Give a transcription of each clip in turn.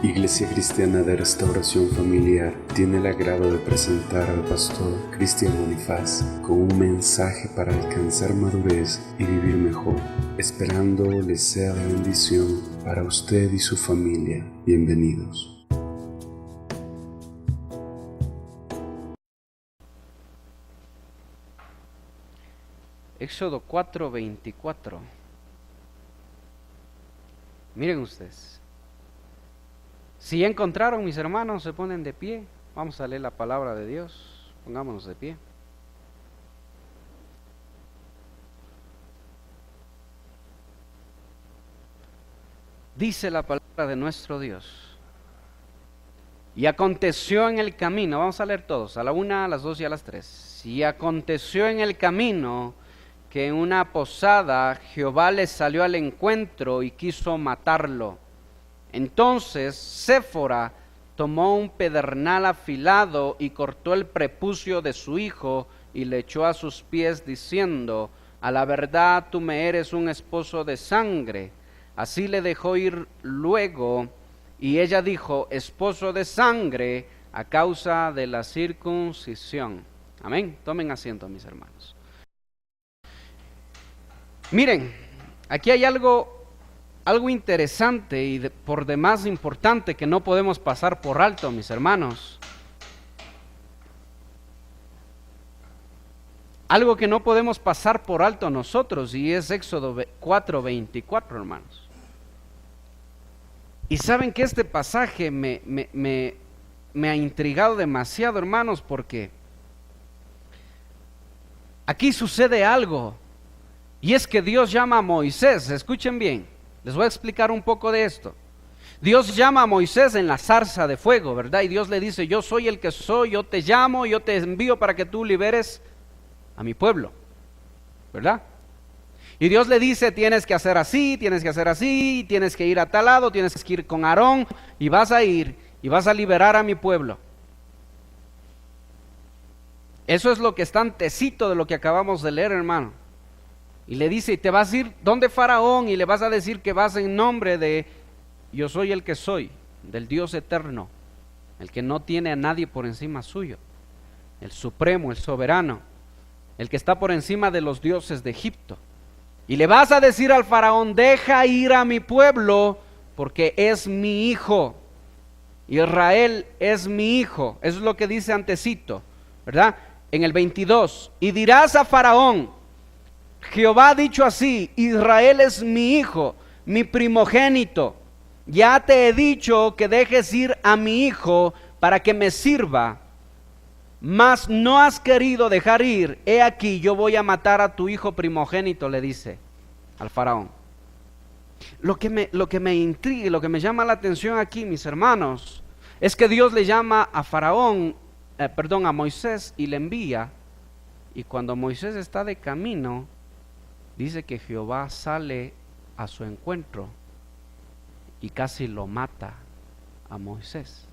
Iglesia Cristiana de Restauración Familiar tiene el agrado de presentar al pastor Cristian Bonifaz con un mensaje para alcanzar madurez y vivir mejor, esperando les sea de bendición para usted y su familia. Bienvenidos. Éxodo 4:24. Miren ustedes. Si ya encontraron, mis hermanos, se ponen de pie. Vamos a leer la palabra de Dios. Pongámonos de pie. Dice la palabra de nuestro Dios. Y aconteció en el camino, vamos a leer todos, a la 1, a las 2 y a las 3. Y aconteció en el camino que en una posada Jehová le salió al encuentro y quiso matarlo. Entonces Séfora tomó un pedernal afilado y cortó el prepucio de su hijo y le echó a sus pies diciendo: a la verdad tú me eres un esposo de sangre. Así le dejó ir luego, y ella dijo: esposo de sangre a causa de la circuncisión. Amén. Tomen asiento, mis hermanos. Miren, aquí hay algo interesante y por demás importante que no podemos pasar por alto, mis hermanos. Algo que no podemos pasar por alto nosotros, y es Éxodo 4:24, hermanos. Y saben que este pasaje me ha intrigado demasiado, hermanos, porque aquí sucede algo, y es que Dios llama a Moisés. Escuchen bien, les voy a explicar un poco de esto. Dios llama a Moisés en la zarza de fuego, ¿verdad? Y Dios le dice: yo soy el que soy, yo te llamo, yo te envío para que tú liberes a mi pueblo, ¿verdad? Y Dios le dice: tienes que hacer así, tienes que hacer así, tienes que ir a tal lado, tienes que ir con Aarón, y vas a ir y vas a liberar a mi pueblo. Eso es lo que está antecito de lo que acabamos de leer, hermano. Y le dice: y te vas a ir donde Faraón y le vas a decir que vas en nombre de yo soy el que soy, del Dios eterno, el que no tiene a nadie por encima suyo, el supremo, el soberano, el que está por encima de los dioses de Egipto. Y le vas a decir al Faraón: deja ir a mi pueblo porque es mi hijo. Israel es mi hijo. Eso es lo que dice antecito, ¿verdad? En el 22, y dirás a Faraón: Jehová ha dicho así: Israel es mi hijo, mi primogénito. Ya te he dicho que dejes ir a mi hijo para que me sirva, mas no has querido dejar ir. He aquí, yo voy a matar a tu hijo primogénito, le dice al Faraón. Lo que me intriga y lo que me llama la atención aquí, mis hermanos, es que Dios le llama a a Moisés, y le envía. Y cuando Moisés está de camino, dice que Jehová sale a su encuentro y casi lo mata a Moisés.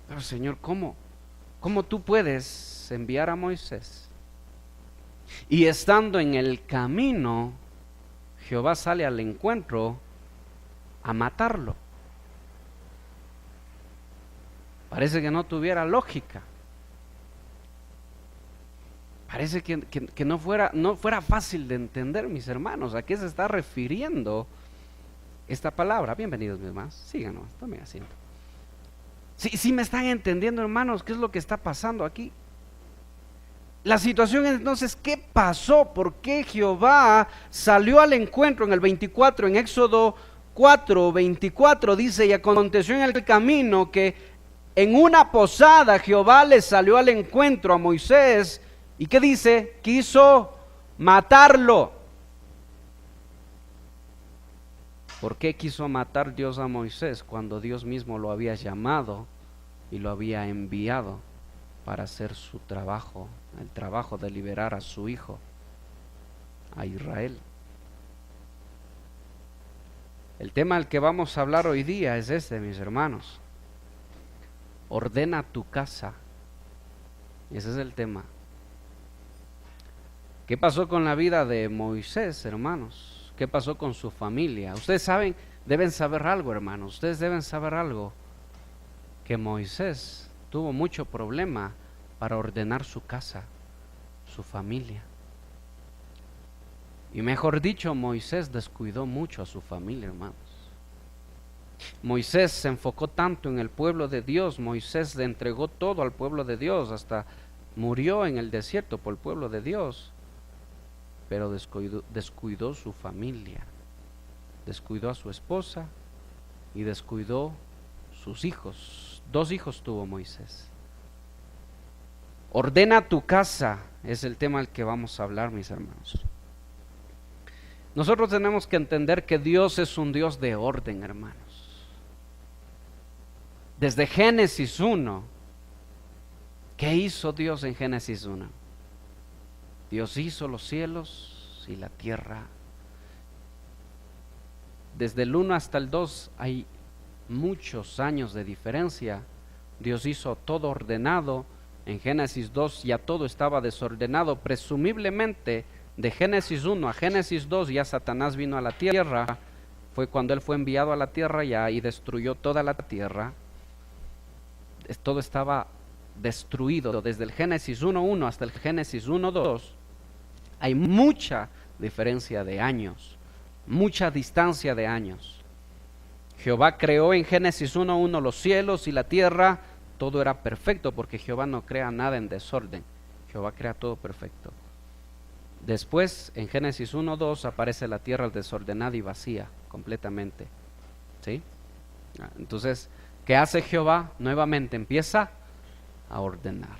Pero Señor, ¿cómo tú puedes enviar a Moisés? Y estando en el camino, Jehová sale al encuentro a matarlo. Parece que no tuviera lógica. Parece que no fuera fácil de entender, mis hermanos, a qué se está refiriendo esta palabra. Bienvenidos, mis hermanos. Síganos, tomen asiento. Sí me están entendiendo, hermanos, qué es lo que está pasando aquí. La situación es entonces: ¿qué pasó? ¿Por qué Jehová salió al encuentro? En el 24, en Éxodo 4:24 dice: y aconteció en el camino que en una posada Jehová le salió al encuentro a Moisés. ¿Y qué dice? Quiso matarlo. ¿Por qué quiso matar Dios a Moisés cuando Dios mismo lo había llamado y lo había enviado para hacer su trabajo, el trabajo de liberar a su hijo, a Israel? El tema del que vamos a hablar hoy día es este, mis hermanos: ordena tu casa. Ese es el tema. ¿Qué pasó con la vida de Moisés, hermanos? ¿Qué pasó con su familia? Ustedes saben, deben saber algo, hermanos. Ustedes deben saber algo, que Moisés tuvo mucho problema para ordenar su casa, su familia. Y mejor dicho, Moisés descuidó mucho a su familia, hermanos. Moisés se enfocó tanto en el pueblo de Dios, Moisés le entregó todo al pueblo de Dios, hasta murió en el desierto por el pueblo de Dios, pero descuidó su familia, descuidó a su esposa y descuidó sus hijos. 2 hijos tuvo Moisés. Ordena tu casa, es el tema del que vamos a hablar, mis hermanos. Nosotros tenemos que entender que Dios es un Dios de orden, hermanos. Desde Génesis 1, ¿qué hizo Dios en Génesis 1? Dios hizo los cielos y la tierra. Desde el 1 hasta el 2 hay muchos años de diferencia. Dios hizo todo ordenado. En Génesis 2 ya todo estaba desordenado. Presumiblemente de Génesis 1 a Génesis 2 ya Satanás vino a la tierra. Fue cuando él fue enviado a la tierra ya y destruyó toda la tierra. Todo estaba destruido. Desde el Génesis 1:1 hasta el Génesis 1:2 hay mucha diferencia de años, mucha distancia de años. Jehová creó en Génesis 1:1 los cielos y la tierra. Todo era perfecto porque Jehová no crea nada en desorden. Jehová crea todo perfecto. Después en Génesis 1:2 aparece la tierra desordenada y vacía completamente. ¿Sí? Entonces, ¿qué hace Jehová? Nuevamente empieza a ordenar.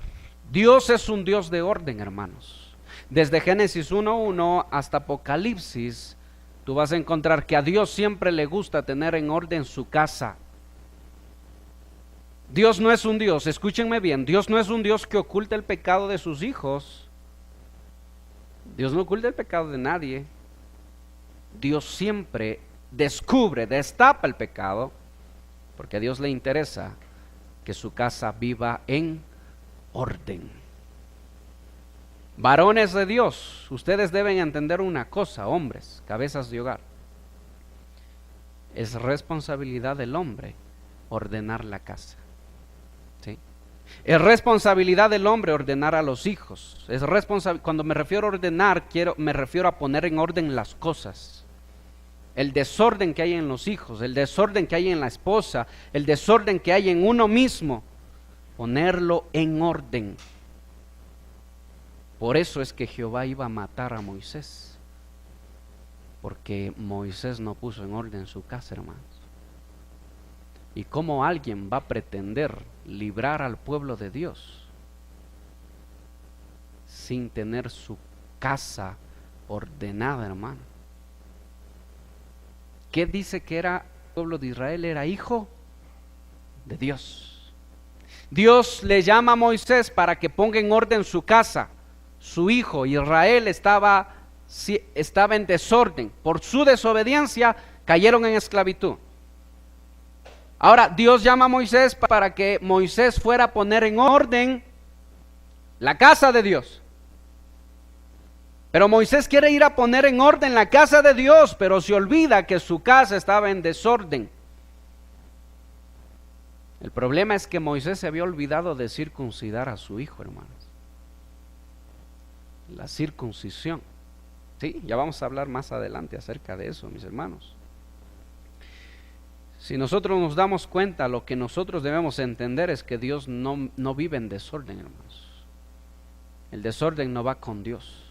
Dios es un Dios de orden, hermanos. Desde Génesis 1:1 hasta Apocalipsis, tú vas a encontrar que a Dios siempre le gusta tener en orden su casa. Dios no es un Dios, escúchenme bien, Dios no es un Dios que oculta el pecado de sus hijos. Dios no oculta el pecado de nadie. Dios siempre descubre, destapa el pecado, porque a Dios le interesa que su casa viva en orden. Varones de Dios, ustedes deben entender una cosa, hombres, cabezas de hogar. Es responsabilidad del hombre ordenar la casa. ¿Sí? Es responsabilidad del hombre ordenar a los hijos. Cuando me refiero a ordenar, me refiero a poner en orden las cosas. El desorden que hay en los hijos, el desorden que hay en la esposa, el desorden que hay en uno mismo, ponerlo en orden. Por eso es que Jehová iba a matar a Moisés, porque Moisés no puso en orden su casa, hermanos. ¿Y cómo alguien va a pretender librar al pueblo de Dios sin tener su casa ordenada, hermano? ¿Qué dice que era el pueblo de Israel? Era hijo de Dios. Dios le llama a Moisés para que ponga en orden su casa. Su hijo Israel estaba en desorden. Por su desobediencia cayeron en esclavitud. Ahora Dios llama a Moisés para que Moisés fuera a poner en orden la casa de Dios. Pero Moisés quiere ir a poner en orden la casa de Dios, pero se olvida que su casa estaba en desorden. El problema es que Moisés se había olvidado de circuncidar a su hijo, hermanos. La circuncisión. Sí, ya vamos a hablar más adelante acerca de eso, mis hermanos. Si nosotros nos damos cuenta, lo que nosotros debemos entender es que Dios no vive en desorden, hermanos. El desorden no va con Dios.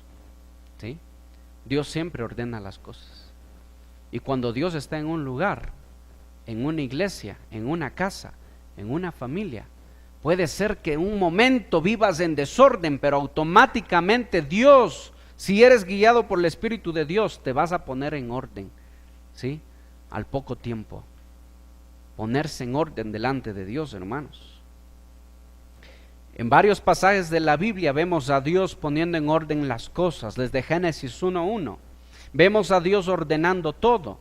¿Sí? Dios siempre ordena las cosas. Y cuando Dios está en un lugar, en una iglesia, en una casa, en una familia, puede ser que en un momento vivas en desorden, pero automáticamente Dios, si eres guiado por el Espíritu de Dios, te vas a poner en orden. ¿Sí? Al poco tiempo. Ponerse en orden delante de Dios, hermanos. En varios pasajes de la Biblia vemos a Dios poniendo en orden las cosas. Desde Génesis 1:1 vemos a Dios ordenando todo.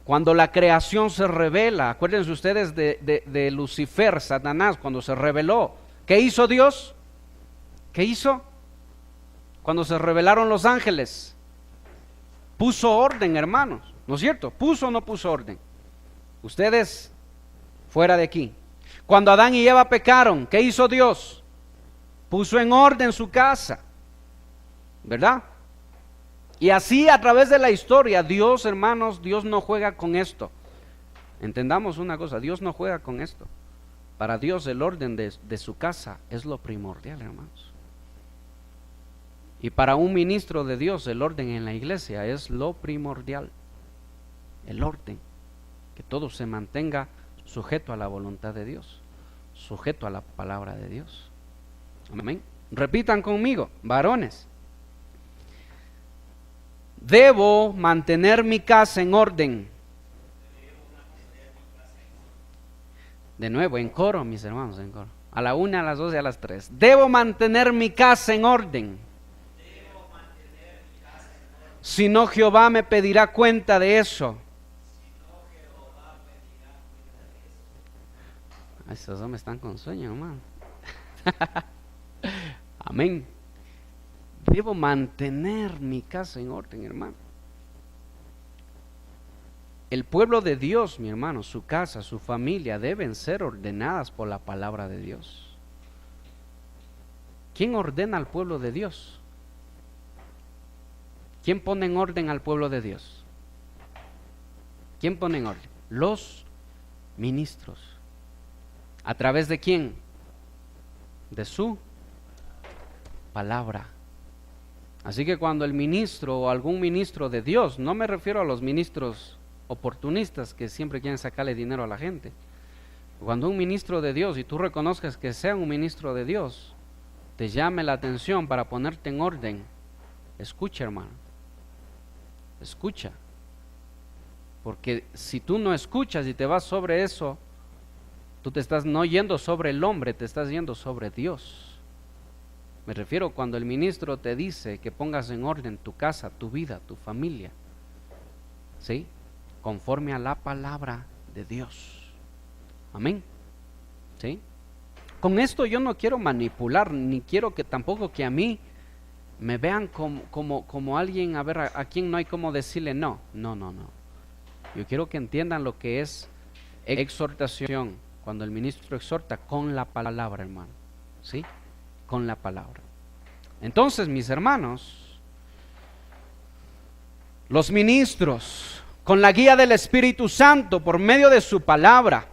Cuando la creación se revela, acuérdense ustedes de Lucifer, Satanás, cuando se rebeló, ¿qué hizo Dios? ¿Qué hizo? cuando se rebelaron los ángeles? Puso orden, hermanos, ¿no es cierto? ¿Puso o no puso orden? Ustedes fuera de aquí. Cuando Adán y Eva pecaron, ¿qué hizo Dios? Puso en orden su casa, ¿verdad? Y así a través de la historia, Dios, hermanos, Dios no juega con esto. Entendamos una cosa, Dios no juega con esto. Para Dios el orden de su casa es lo primordial, hermanos. Y para un ministro de Dios el orden en la iglesia es lo primordial. El orden, que todo se mantenga sujeto a la voluntad de Dios, sujeto a la palabra de Dios. Amén. Repitan conmigo, varones. Debo mantener mi casa en orden. De nuevo, en coro, mis hermanos, en coro. A la 1, a las 2 y a las 3. Debo mantener mi casa en orden. Si no, Jehová me pedirá cuenta de eso. Estos hombres están con sueño, hermano. Amén. Debo mantener mi casa en orden, hermano. El pueblo de Dios, mi hermano, su casa, su familia, deben ser ordenadas por la palabra de Dios. ¿Quién ordena al pueblo de Dios? ¿Quién pone en orden al pueblo de Dios? ¿Quién pone en orden? Los ministros. ¿A través de quién? De su palabra. Así que cuando el ministro o algún ministro de Dios, no me refiero a los ministros oportunistas que siempre quieren sacarle dinero a la gente. Cuando un ministro de Dios, y tú reconozcas que sea un ministro de Dios, te llame la atención para ponerte en orden, escucha, hermano, escucha. Porque si tú no escuchas y te vas sobre eso, tú te estás no yendo sobre el hombre, te estás yendo sobre Dios. Me refiero cuando el ministro te dice que pongas en orden tu casa, tu vida, tu familia, ¿sí? Conforme a la palabra de Dios. Amén. ¿Sí? Con esto yo no quiero manipular, ni quiero que tampoco que a mí me vean como alguien, a ver, a quien no hay como decirle no. No. Yo quiero que entiendan lo que es exhortación, cuando el ministro exhorta con la palabra, hermano. ¿Sí? Con la palabra. Entonces, mis hermanos, los ministros, con la guía del Espíritu Santo, por medio de su palabra,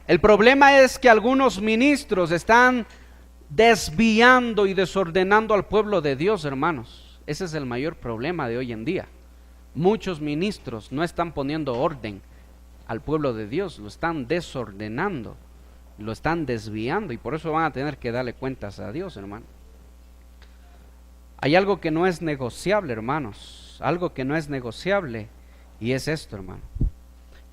el problema es que algunos ministros están desviando y desordenando al pueblo de Dios, hermanos. Ese es el mayor problema de hoy en día. Muchos ministros no están poniendo orden al pueblo de Dios, lo están desordenando, lo están desviando, y por eso van a tener que darle cuentas a Dios, hermano. Hay algo que no es negociable, hermanos, algo que no es negociable, y es esto, hermano,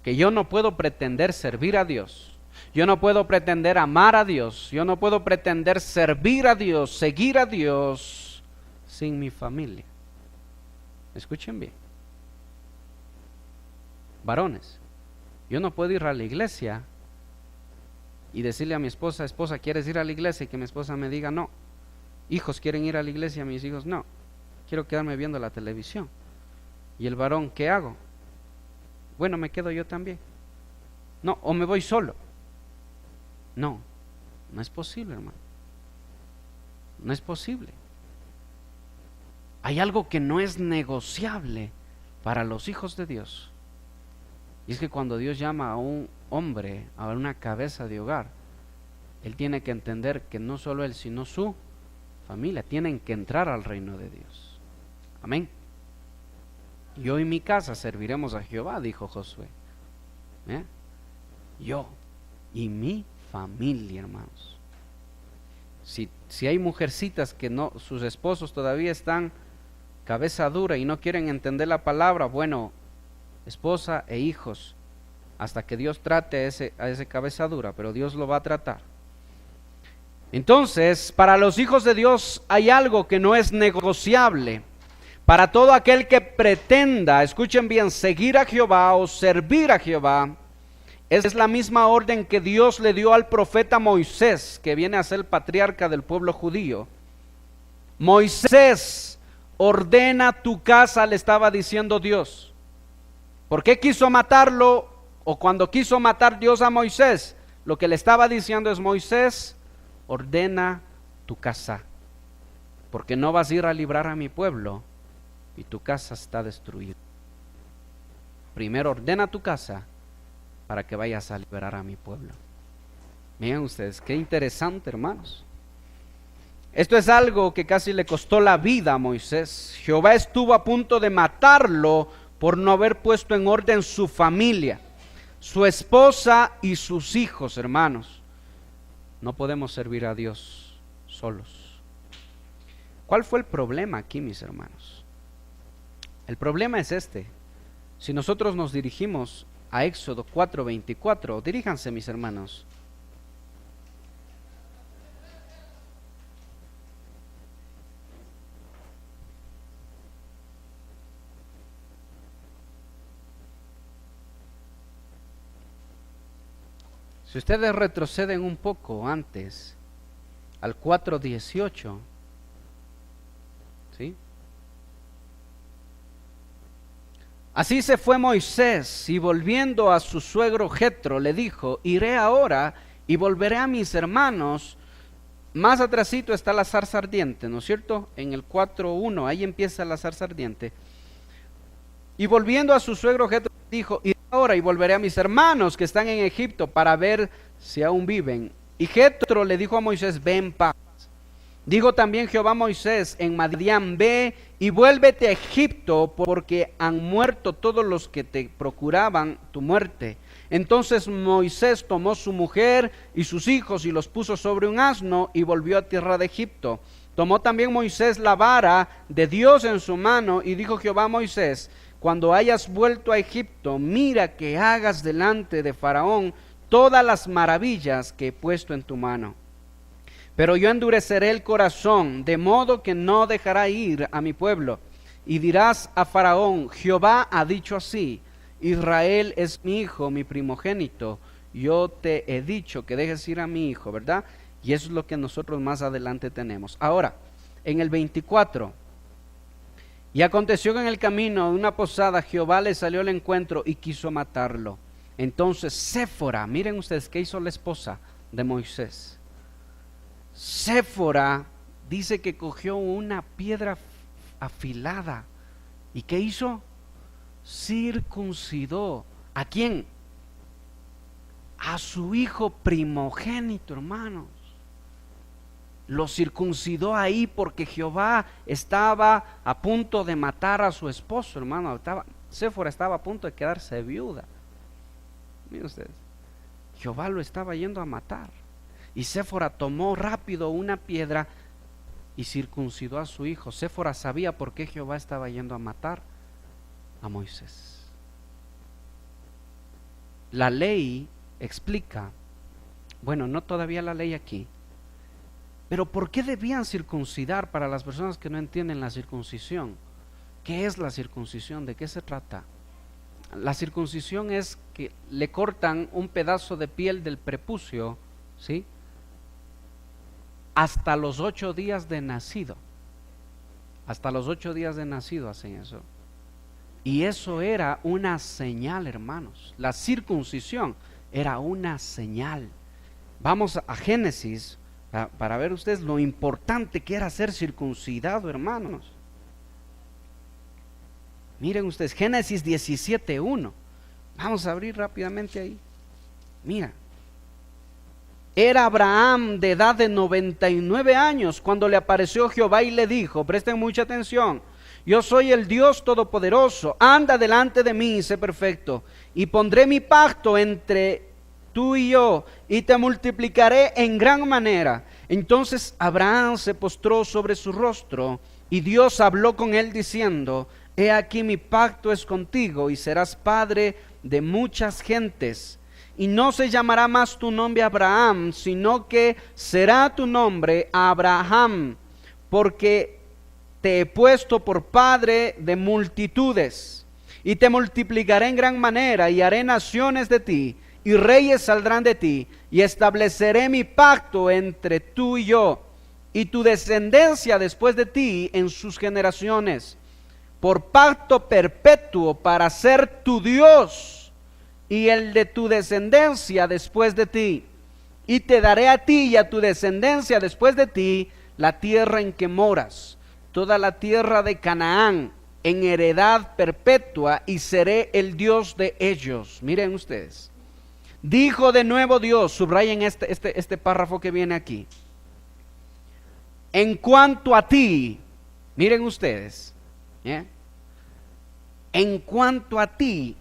que yo no puedo pretender servir a Dios, yo no puedo pretender amar a Dios, yo no puedo pretender servir a Dios, seguir a Dios sin mi familia. Escuchen bien, varones, yo no puedo ir a la iglesia y decirle a mi esposa, ¿quieres ir a la iglesia? Y que mi esposa me diga no. Hijos, ¿quieren ir a la iglesia? Mis hijos, no. Quiero quedarme viendo la televisión. Y el varón, ¿qué hago? Bueno, me quedo yo también. No, o me voy solo. No es posible, hermano. No es posible. Hay algo que no es negociable para los hijos de Dios. Y es que cuando Dios llama a un hombre, a una cabeza de hogar, él tiene que entender que no solo él, sino su familia tienen que entrar al reino de Dios. Amén. Yo y mi casa serviremos a Jehová, dijo Josué. Yo y mi familia, hermanos. Si hay mujercitas que no, sus esposos todavía están cabeza dura y no quieren entender la palabra, bueno, esposa e hijos, hasta que Dios trate a ese cabeza dura, pero Dios lo va a tratar. Entonces, para los hijos de Dios hay algo que no es negociable. Para todo aquel que pretenda, escuchen bien, seguir a Jehová o servir a Jehová, es la misma orden que Dios le dio al profeta Moisés, que viene a ser el patriarca del pueblo judío. Moisés ordena tu casa, le estaba diciendo Dios. ¿Por qué quiso matarlo? O cuando quiso matar Dios a Moisés, lo que le estaba diciendo es: Moisés, ordena tu casa, porque no vas a ir a librar a mi pueblo y tu casa está destruida. Primero ordena tu casa para que vayas a liberar a mi pueblo. Miren ustedes, qué interesante, hermanos. Esto es algo que casi le costó la vida a Moisés. Jehová estuvo a punto de matarlo por no haber puesto en orden su familia, su esposa y sus hijos, hermanos. No podemos servir a Dios solos. ¿Cuál fue el problema aquí, mis hermanos? El problema es este. Si nosotros nos dirigimos a Éxodo 4:24, diríjanse, mis hermanos. Si ustedes retroceden un poco antes, al 4:18, ¿sí? Así se fue Moisés, y volviendo a su suegro Jetro, le dijo: iré ahora y volveré a mis hermanos. Más atrasito está la zarza ardiente, ¿no es cierto? En el 4:1, ahí empieza la zarza ardiente. Y volviendo a su suegro Jetro, dijo: iré ahora y volveré a mis hermanos que están en Egipto para ver si aún viven. Y Jetro le dijo a Moisés: ve en paz. Dijo también Jehová a Moisés en Madián: ve y vuélvete a Egipto, porque han muerto todos los que te procuraban tu muerte. Entonces Moisés tomó su mujer y sus hijos y los puso sobre un asno y volvió a tierra de Egipto. Tomó también Moisés la vara de Dios en su mano, y dijo Jehová a Moisés: cuando hayas vuelto a Egipto, mira que hagas delante de Faraón todas las maravillas que he puesto en tu mano. Pero yo endureceré el corazón, de modo que no dejará ir a mi pueblo. Y dirás a Faraón: Jehová ha dicho así: Israel es mi hijo, mi primogénito. Yo te he dicho que dejes ir a mi hijo, ¿verdad? Y eso es lo que nosotros más adelante tenemos. Ahora, en el 24... y aconteció que en el camino de una posada Jehová le salió al encuentro y quiso matarlo. Entonces Séfora, miren ustedes qué hizo la esposa de Moisés. Séfora dice que cogió una piedra afilada. ¿Y qué hizo? Circuncidó. ¿A quién? A su hijo primogénito, hermanos. Lo circuncidó ahí porque Jehová estaba a punto de matar a su esposo, hermano. Séfora estaba a punto de quedarse viuda. Miren ustedes, Jehová lo estaba yendo a matar. Y Séfora tomó rápido una piedra y circuncidó a su hijo. Séfora sabía por qué Jehová estaba yendo a matar a Moisés. La ley explica, bueno, no todavía la ley aquí, pero ¿por qué debían circuncidar? Para las personas que no entienden la circuncisión, ¿qué es la circuncisión? ¿De qué se trata? La circuncisión es que le cortan un pedazo de piel del prepucio, ¿sí? Hasta los 8 días de nacido. Hasta los 8 días de nacido hacen eso. Y eso era una señal, hermanos. La circuncisión era una señal. Vamos a Génesis para ver ustedes lo importante que era ser circuncidado, hermanos. Miren ustedes, Génesis 17:1. Vamos a abrir rápidamente ahí. Mira. Era Abraham de edad de 99 años cuando le apareció Jehová y le dijo, presten mucha atención: yo soy el Dios Todopoderoso, anda delante de mí y sé perfecto, y pondré mi pacto entre tú y yo, y te multiplicaré en gran manera. Entonces Abraham se postró sobre su rostro, y Dios habló con él diciendo: he aquí mi pacto es contigo, y serás padre de muchas gentes. Y no se llamará más tu nombre Abraham, sino que será tu nombre Abraham, porque te he puesto por padre de multitudes. Y te multiplicaré en gran manera, y haré naciones de ti, y reyes saldrán de ti, y estableceré mi pacto entre tú y yo, y tu descendencia después de ti en sus generaciones, por pacto perpetuo para ser tu Dios y el de tu descendencia después de ti. Y te daré a ti y a tu descendencia después de ti la tierra en que moras, toda la tierra de Canaán, en heredad perpetua, y seré el Dios de ellos. Miren ustedes. Dijo de nuevo Dios, subrayen este párrafo que viene aquí. En cuanto a ti, miren ustedes, en cuanto a ti,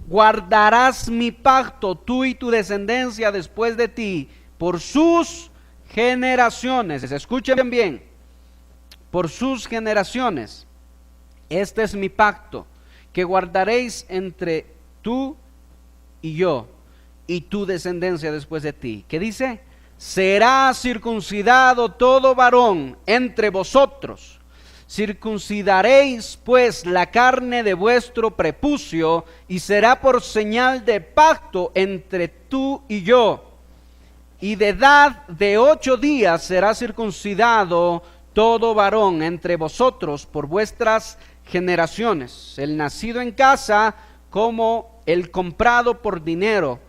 guardarás mi pacto, tú y tu descendencia después de ti, por sus generaciones. Escuchen bien, por sus generaciones. Este es mi pacto, que guardaréis entre tú y yo, y tu descendencia después de ti. ¿Qué dice? Será circuncidado todo varón entre vosotros. Circuncidaréis pues la carne de vuestro prepucio, y será por señal de pacto entre tú y yo. Y de edad de 8 días será circuncidado todo varón entre vosotros por vuestras generaciones, el nacido en casa como el comprado por dinero,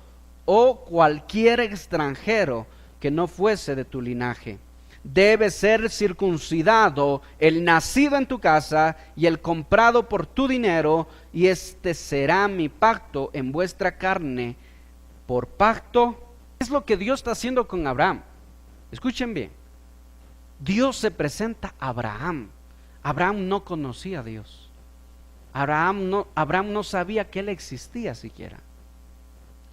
o cualquier extranjero que no fuese de tu linaje. Debe ser circuncidado el nacido en tu casa y el comprado por tu dinero, y este será mi pacto en vuestra carne por pacto. Es lo que Dios está haciendo con Abraham. Escuchen bien. Dios se presenta a Abraham. Abraham no conocía a Dios. Abraham no sabía que Él existía siquiera.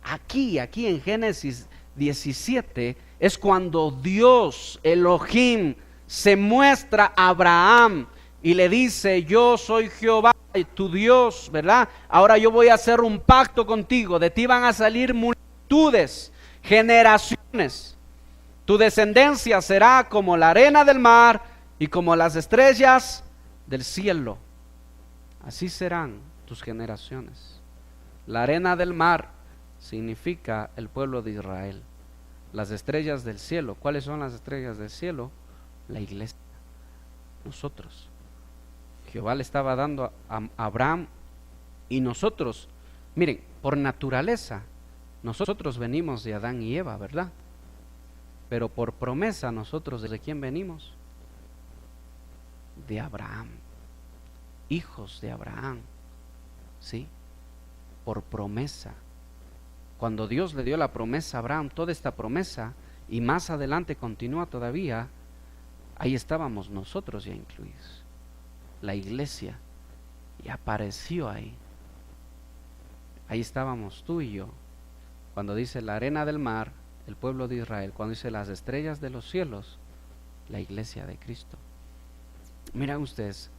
Aquí en Génesis 17 es cuando Dios, Elohim, se muestra a Abraham y le dice: yo soy Jehová, tu Dios, ¿verdad? Ahora yo voy a hacer un pacto contigo, de ti van a salir multitudes, generaciones. Tu descendencia será como la arena del mar y como las estrellas del cielo. Así serán tus generaciones. La arena del mar significa el pueblo de Israel. Las estrellas del cielo, ¿cuáles son las estrellas del cielo? La iglesia, nosotros. Jehová le estaba dando a Abraham, y nosotros, miren, por naturaleza, nosotros venimos de Adán y Eva, ¿verdad? Pero por promesa, nosotros, ¿de quién venimos? De Abraham, hijos de Abraham, ¿sí? Por promesa. Cuando Dios le dio la promesa a Abraham, toda esta promesa, y más adelante continúa todavía, ahí estábamos nosotros ya incluidos. La iglesia ya apareció ahí. Ahí estábamos tú y yo. Cuando dice la arena del mar, el pueblo de Israel. Cuando dice las estrellas de los cielos, la iglesia de Cristo. Miren ustedes,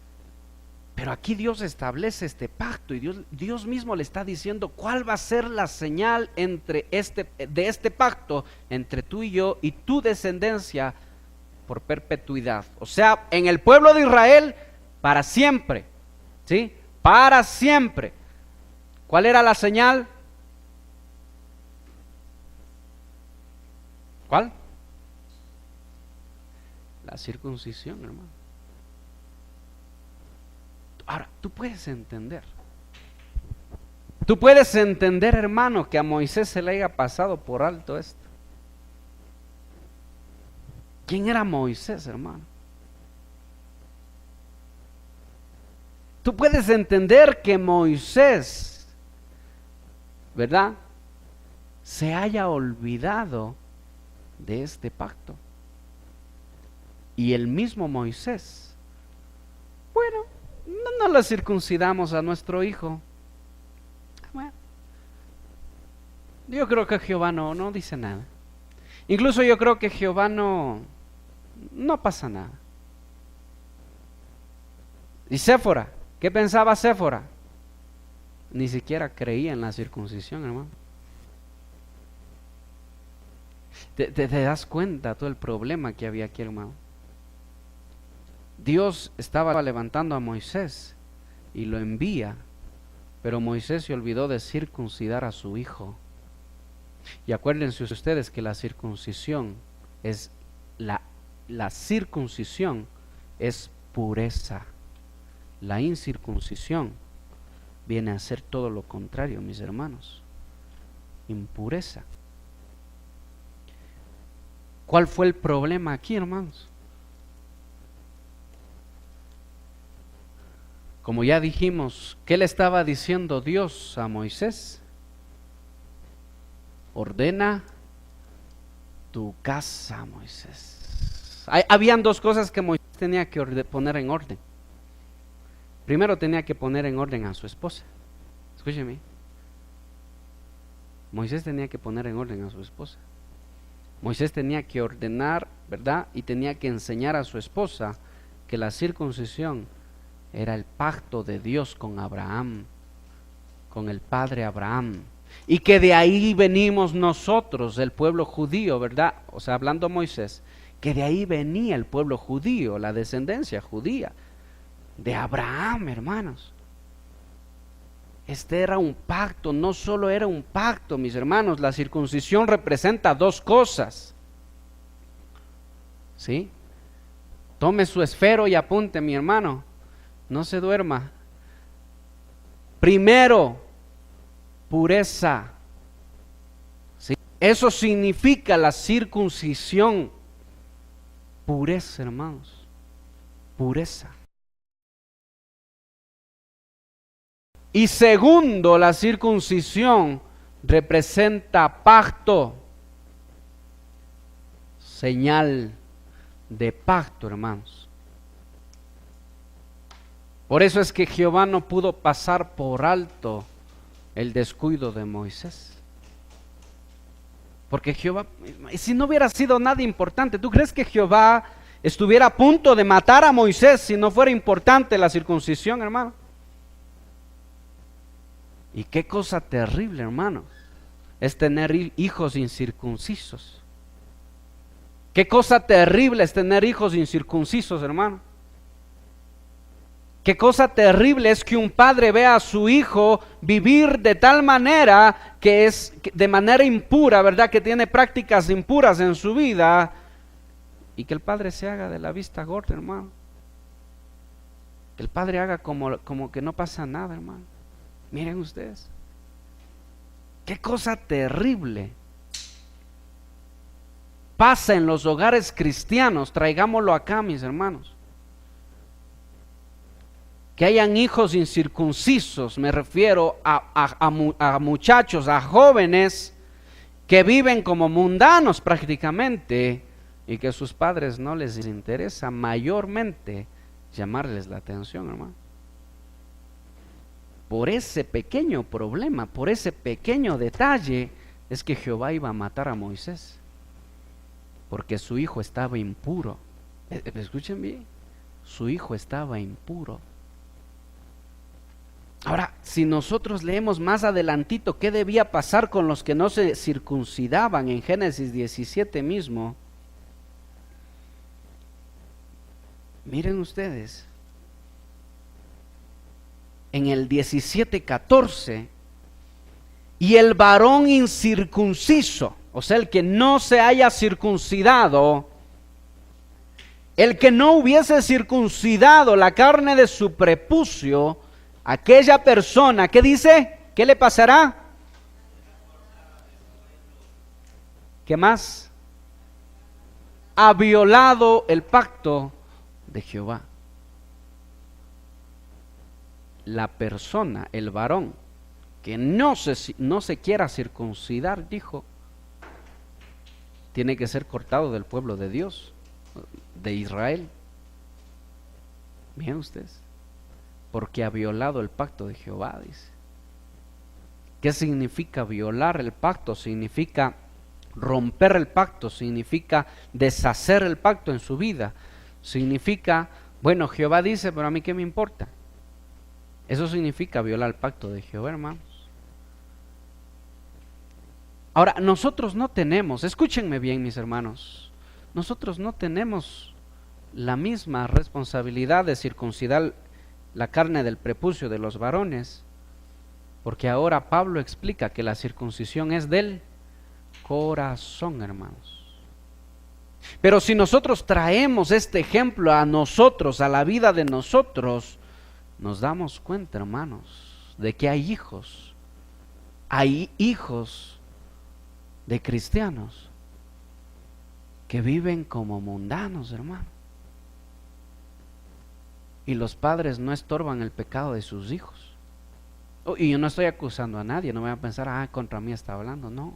pero aquí Dios establece este pacto, y Dios mismo le está diciendo cuál va a ser la señal de este pacto entre tú y yo y tu descendencia por perpetuidad. O sea, en el pueblo de Israel para siempre, ¿sí? Para siempre. ¿Cuál era la señal? ¿Cuál? La circuncisión, hermano. Ahora, tú puedes entender, hermano, que a Moisés se le haya pasado por alto esto. ¿Quién era Moisés, hermano? Tú puedes entender que Moisés, ¿verdad?, se haya olvidado de este pacto. Y el mismo Moisés, bueno, no le circuncidamos a nuestro hijo. Bueno, yo creo que Jehová no dice nada. Incluso yo creo que Jehová no pasa nada. Y Séfora, ¿qué pensaba Séfora? Ni siquiera creía en la circuncisión, hermano. ¿Te das cuenta todo el problema que había aquí, hermano? Dios estaba levantando a Moisés y lo envía, pero Moisés se olvidó de circuncidar a su hijo. Y acuérdense ustedes que la circuncisión es la la circuncisión es pureza. La incircuncisión viene a ser todo lo contrario, mis hermanos. Impureza. ¿Cuál fue el problema aquí, hermanos? Como ya dijimos, ¿qué le estaba diciendo Dios a Moisés? Ordena tu casa, Moisés. Habían dos cosas que Moisés tenía que poner en orden. Primero tenía que poner en orden a su esposa. Escúcheme. Moisés tenía que poner en orden a su esposa. Moisés tenía que ordenar, ¿verdad? Y tenía que enseñar a su esposa que la circuncisión era el pacto de Dios con Abraham, con el padre Abraham. Y que de ahí venimos nosotros, el pueblo judío, ¿verdad? O sea, hablando Moisés, que de ahí venía el pueblo judío, la descendencia judía, de Abraham, hermanos. Este era un pacto, no solo era un pacto, mis hermanos, la circuncisión representa dos cosas. ¿Sí? Tome su esfero y apunte, mi hermano, no se duerma. Primero, pureza. ¿Sí? Eso significa la circuncisión. Pureza, hermanos, pureza. Y segundo, la circuncisión representa pacto, señal de pacto, hermanos. Por eso es que Jehová no pudo pasar por alto el descuido de Moisés. Porque Jehová, si no hubiera sido nada importante, ¿tú crees que Jehová estuviera a punto de matar a Moisés si no fuera importante la circuncisión, hermano? Y qué cosa terrible, hermano, es tener hijos incircuncisos. Qué cosa terrible es tener hijos incircuncisos, hermano. Qué cosa terrible es que un padre vea a su hijo vivir de tal manera que es de manera impura, ¿verdad? Que tiene prácticas impuras en su vida y que el padre se haga de la vista gorda, hermano. Que el padre haga como que no pasa nada, hermano. Miren ustedes, qué cosa terrible pasa en los hogares cristianos. Traigámoslo acá, mis hermanos. Que hayan hijos incircuncisos, me refiero a muchachos, a jóvenes que viven como mundanos prácticamente y que a sus padres no les interesa mayormente llamarles la atención, hermano. Por ese pequeño problema, por ese pequeño detalle, es que Jehová iba a matar a Moisés, porque su hijo estaba impuro. Escuchen bien, su hijo estaba impuro. Ahora, si nosotros leemos más adelantito qué debía pasar con los que no se circuncidaban en Génesis 17 mismo, miren ustedes, en el 17:14, y el varón incircunciso, o sea, el que no se haya circuncidado, el que no hubiese circuncidado la carne de su prepucio, aquella persona, ¿qué dice? ¿Qué le pasará? ¿Qué más? Ha violado el pacto de Jehová. La persona, el varón, que no se quiera circuncidar, dijo, tiene que ser cortado del pueblo de Dios, de Israel. Miren ustedes, porque ha violado el pacto de Jehová, dice. ¿Qué significa violar el pacto? Significa romper el pacto, significa deshacer el pacto en su vida, significa, bueno, Jehová dice, pero a mí qué me importa. Eso significa violar el pacto de Jehová, hermanos. Ahora, nosotros no tenemos, escúchenme bien, mis hermanos, nosotros no tenemos la misma responsabilidad de circuncidar la carne del prepucio de los varones, porque ahora Pablo explica que la circuncisión es del corazón, hermanos. Pero si nosotros traemos este ejemplo a nosotros, a la vida de nosotros, nos damos cuenta, hermanos, de que hay hijos de cristianos que viven como mundanos, hermano. Y los padres no estorban el pecado de sus hijos. Y yo no estoy acusando a nadie, no voy a pensar, contra mí está hablando, no.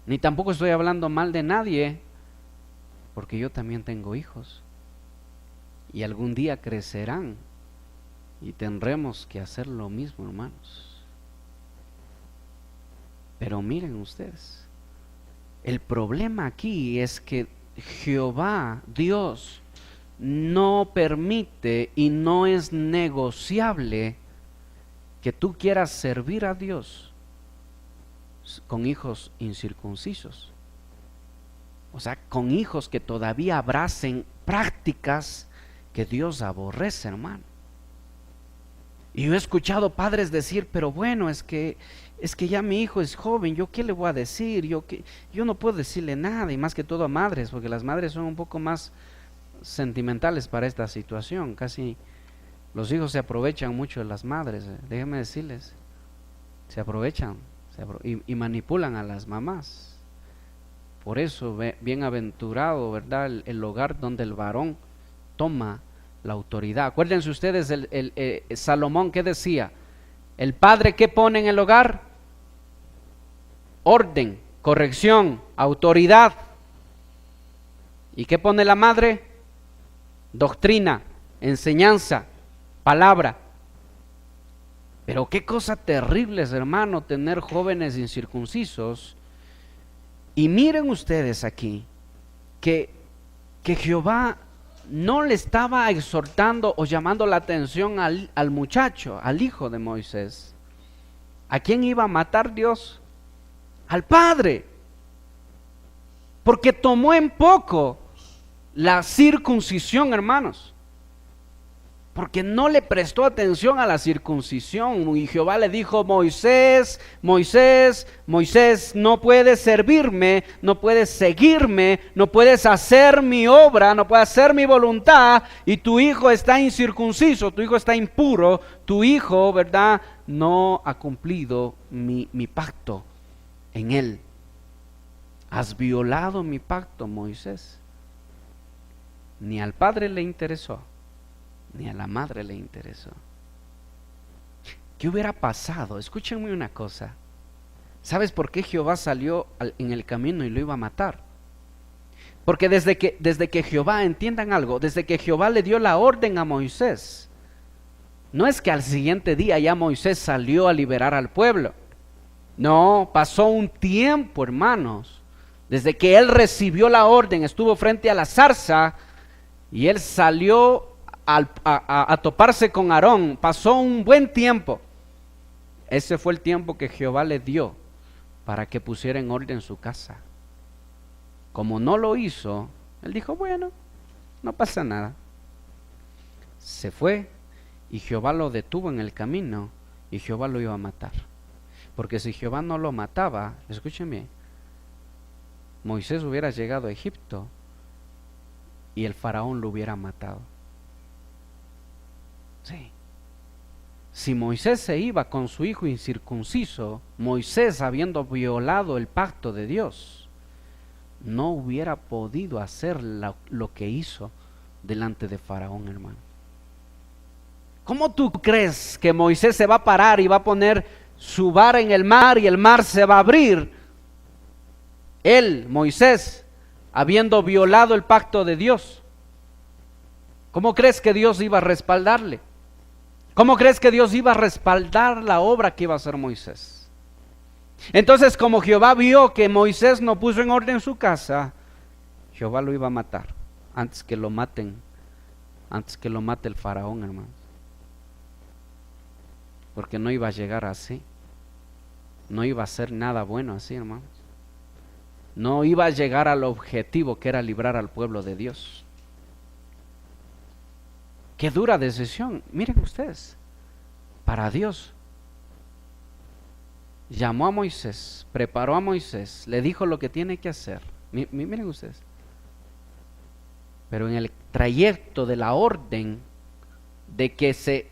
Ni tampoco estoy hablando mal de nadie, porque yo también tengo hijos. Y algún día crecerán y tendremos que hacer lo mismo, hermanos. Pero miren ustedes, el problema aquí es que Jehová, Dios, no permite y no es negociable que tú quieras servir a Dios con hijos incircuncisos. O sea, con hijos que todavía abracen prácticas que Dios aborrece, hermano. Y yo he escuchado padres decir, pero bueno, es que ya mi hijo es joven, ¿yo qué le voy a decir? Yo no puedo decirle nada, y más que todo a madres, porque las madres son un poco más sentimentales para esta situación. Casi los hijos se aprovechan mucho de las madres, déjenme decirles, se aprovechan y manipulan a las mamás. Por eso, bienaventurado, ¿verdad? El hogar donde el varón toma la autoridad. Acuérdense ustedes, Salomón, ¿qué decía? El padre, ¿qué pone en el hogar? Orden, corrección, autoridad. ¿Y qué pone la madre? Doctrina, enseñanza, palabra. Pero qué cosa terrible es, hermano, tener jóvenes incircuncisos. Y miren ustedes aquí que Jehová no le estaba exhortando o llamando la atención al muchacho, al hijo de Moisés. ¿A quién iba a matar Dios? Al padre. Porque tomó en poco la circuncisión, hermanos. Porque no le prestó atención a la circuncisión. Y Jehová le dijo, Moisés, no puedes servirme, no puedes seguirme, no puedes hacer mi obra, no puedes hacer mi voluntad, y tu hijo está incircunciso, tu hijo está impuro, tu hijo, ¿verdad?, no ha cumplido mi pacto en él. Has violado mi pacto, Moisés. Ni al padre le interesó, ni a la madre le interesó. ¿Qué hubiera pasado? Escúchenme una cosa. ¿Sabes por qué Jehová salió en el camino y lo iba a matar? Porque desde que Jehová, entiendan algo, desde que Jehová le dio la orden a Moisés, no es que al siguiente día ya Moisés salió a liberar al pueblo. No, pasó un tiempo, hermanos. Desde que él recibió la orden, estuvo frente a la zarza y él salió a toparse con Aarón. Pasó un buen tiempo. Ese fue el tiempo que Jehová le dio para que pusiera en orden su casa. Como no lo hizo, él dijo, bueno, no pasa nada. Se fue y Jehová lo detuvo en el camino y Jehová lo iba a matar. Porque si Jehová no lo mataba, escúchenme, Moisés hubiera llegado a Egipto y el faraón lo hubiera matado. Sí. Si Moisés se iba con su hijo incircunciso, Moisés, habiendo violado el pacto de Dios, no hubiera podido hacer lo que hizo delante de Faraón, hermano. ¿Cómo tú crees que Moisés se va a parar y va a poner su vara en el mar y el mar se va a abrir? Él, Moisés, habiendo violado el pacto de Dios. ¿Cómo crees que Dios iba a respaldarle? ¿Cómo crees que Dios iba a respaldar la obra que iba a hacer Moisés? Entonces, como Jehová vio que Moisés no puso en orden su casa, Jehová lo iba a matar antes que lo mate el faraón, hermanos. Porque no iba a llegar así. No iba a ser nada bueno así, hermanos. No iba a llegar al objetivo que era librar al pueblo de Dios. Qué dura decisión. Miren ustedes, para Dios. Llamó a Moisés, preparó a Moisés, le dijo lo que tiene que hacer. Miren ustedes. Pero en el trayecto de la orden, de que se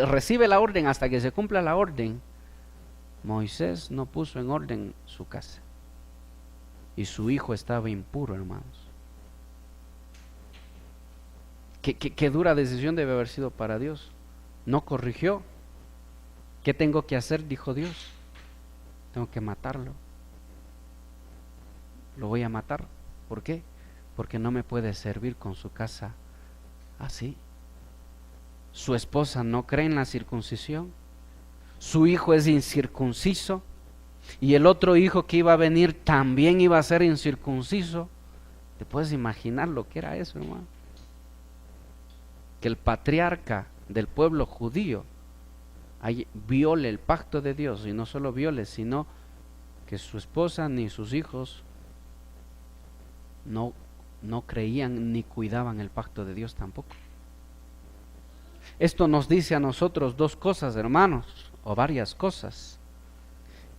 recibe la orden hasta que se cumpla la orden, Moisés no puso en orden su casa. Y su hijo estaba impuro, hermanos. Qué dura decisión debe haber sido para Dios. No corrigió. ¿Qué tengo que hacer? Dijo Dios. Tengo que matarlo. Lo voy a matar. ¿Por qué? Porque no me puede servir con su casa así. Su esposa no cree en la circuncisión. Su hijo es incircunciso. Y el otro hijo que iba a venir también iba a ser incircunciso. ¿Te puedes imaginar lo que era eso, hermano? Que el patriarca del pueblo judío viole el pacto de Dios, y no solo viole, sino que su esposa ni sus hijos no creían ni cuidaban el pacto de Dios tampoco. Esto nos dice a nosotros dos cosas, hermanos, o varias cosas,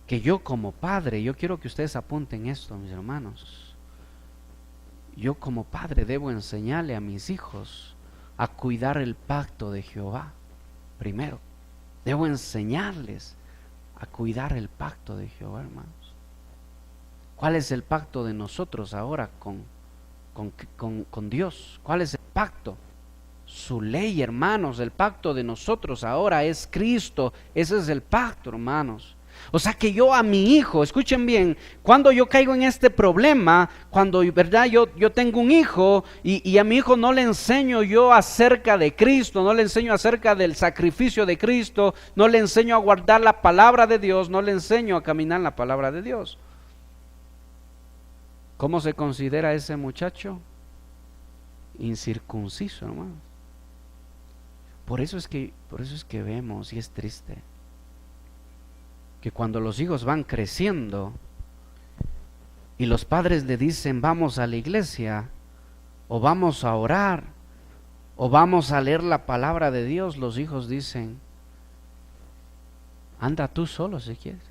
que yo como padre, yo quiero que ustedes apunten esto, mis hermanos. Yo como padre debo enseñarle a mis hijos a cuidar el pacto de Jehová. Primero, debo enseñarles a cuidar el pacto de Jehová, hermanos. ¿Cuál es el pacto de nosotros ahora con Dios? ¿Cuál es el pacto? Su ley, hermanos. El pacto de nosotros ahora es Cristo. Ese es el pacto, hermanos. O sea que yo a mi hijo, escuchen bien, cuando yo caigo en este problema, cuando verdad yo tengo un hijo y a mi hijo no le enseño yo acerca de Cristo, no le enseño acerca del sacrificio de Cristo, no le enseño a guardar la palabra de Dios, no le enseño a caminar en la palabra de Dios. ¿Cómo se considera ese muchacho? Incircunciso, hermano. Por eso es que vemos, y es triste, que cuando los hijos van creciendo y los padres le dicen vamos a la iglesia, o vamos a orar, o vamos a leer la palabra de Dios, los hijos dicen, anda tú solo si quieres,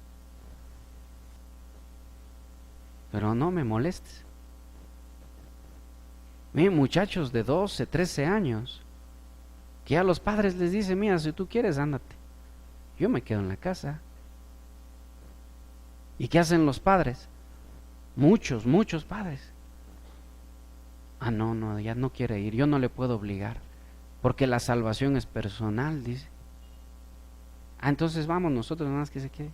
pero no me molestes. Miren, muchachos de 12, 13 años, que a los padres les dicen, mira, si tú quieres, ándate, yo me quedo en la casa. ¿Y qué hacen los padres? Muchos padres. No, ya no quiere ir, yo no le puedo obligar, porque la salvación es personal, dice. Entonces vamos nosotros nada más que se quede.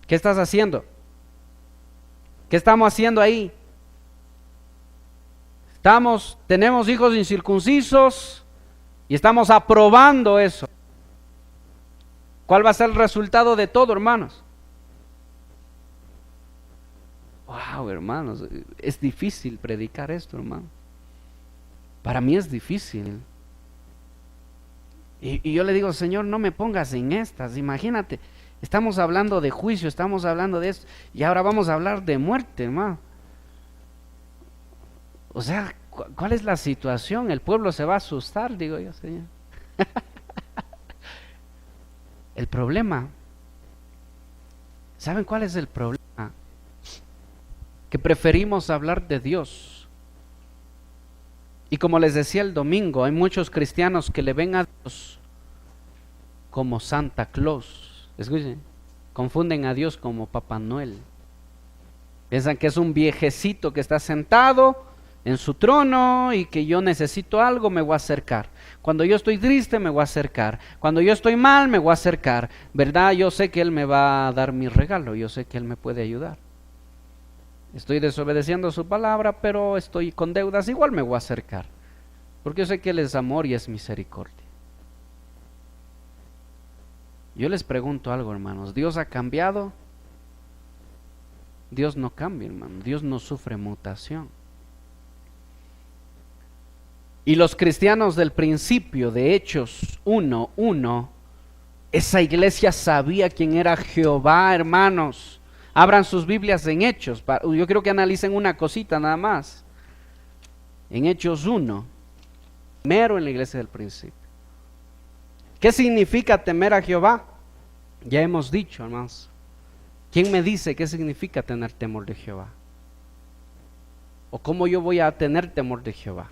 ¿Qué estás haciendo? ¿Qué estamos haciendo ahí? Tenemos hijos incircuncisos y estamos aprobando eso. ¿Cuál va a ser el resultado de todo, hermanos? Wow, hermanos, es difícil predicar esto, hermano. Para mí es difícil. Y yo le digo, Señor, no me pongas en estas. Imagínate, estamos hablando de juicio, estamos hablando de esto, y ahora vamos a hablar de muerte, hermano. O sea, ¿cuál es la situación? El pueblo se va a asustar, digo yo, Señor. El problema, ¿saben cuál es el problema? Que preferimos hablar de Dios. Y como les decía el domingo, hay muchos cristianos que le ven a Dios como Santa Claus. Escuchen, confunden a Dios como Papá Noel. Piensan que es un viejecito que está sentado en su trono y que yo necesito algo, me voy a acercar. Cuando yo estoy triste, me voy a acercar. Cuando yo estoy mal, me voy a acercar. ¿Verdad? Yo sé que Él me va a dar mi regalo, yo sé que Él me puede ayudar. Estoy desobedeciendo su palabra, pero estoy con deudas, igual me voy a acercar, porque yo sé que Él es amor y es misericordia. Yo les pregunto algo, hermanos, ¿Dios ha cambiado? Dios no cambia, hermano, Dios no sufre mutación. Y los cristianos del principio, de Hechos 1:1, esa iglesia sabía quién era Jehová, hermanos. Abran sus Biblias en Hechos. Yo quiero que analicen una cosita nada más. En Hechos 1, primero en la iglesia del principio. ¿Qué significa temer a Jehová? Ya hemos dicho, hermanos. ¿Quién me dice qué significa tener temor de Jehová? ¿O cómo yo voy a tener temor de Jehová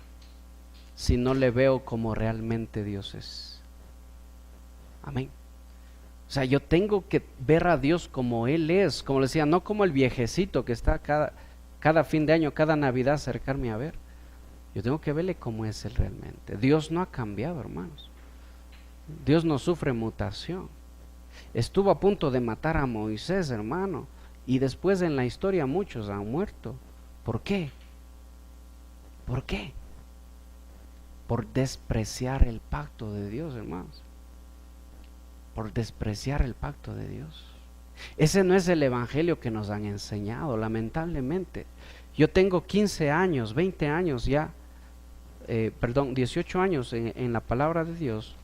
si no le veo como realmente Dios es? Amén. O sea, yo tengo que ver a Dios como Él es, como le decía, no como el viejecito que está cada fin de año, cada Navidad acercarme a ver. Yo tengo que verle como es Él realmente. Dios no ha cambiado, hermanos. Dios no sufre mutación. Estuvo a punto de matar a Moisés, hermano, y después en la historia muchos han muerto. ¿Por qué? ¿Por qué? Por despreciar el pacto de Dios, hermanos. Por despreciar el pacto de Dios. Ese no es el evangelio que nos han enseñado, lamentablemente. Yo tengo 15 años, 20 años ya, 18 años en la palabra de Dios.